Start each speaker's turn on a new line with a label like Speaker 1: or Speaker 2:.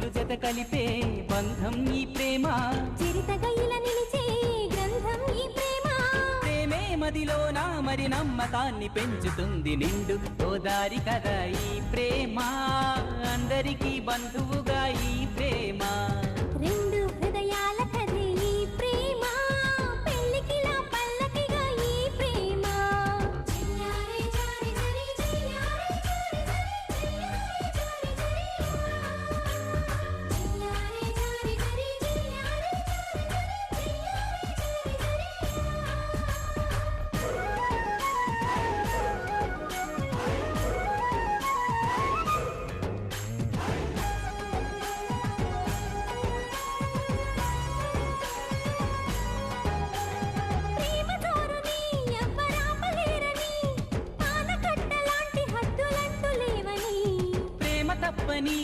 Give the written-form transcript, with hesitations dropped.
Speaker 1: మనసులు జత కలిపే బంధం ఈ ప్రేమ,
Speaker 2: చిరుతగా ఇలా నిలిచే గ్రంథం ఈ ప్రేమ.
Speaker 1: ప్రేమే మదిలోన మరి నమ్మకాన్ని పెంచుతుంది నిండు గోదారి కదా ఈ ప్రేమ, అందరికీ బంధువుగా ఈ ప్రేమ.
Speaker 2: రెండు హృదయాల కథే ఈ ప్రేమ, పెళ్ళికిలా పల్లకిగా ఈ ప్రేమ. చెయ్యారే జారి జరి చెయ్యారే జారి జరి చెయ్యారే జారి జరి చెయ్యారే ప్రేమ తోరుని ఎవ్వరాపలేరని, ఆనకట్టలాంటి హద్దులంటూ లేవని.
Speaker 1: ప్రేమ తప్పని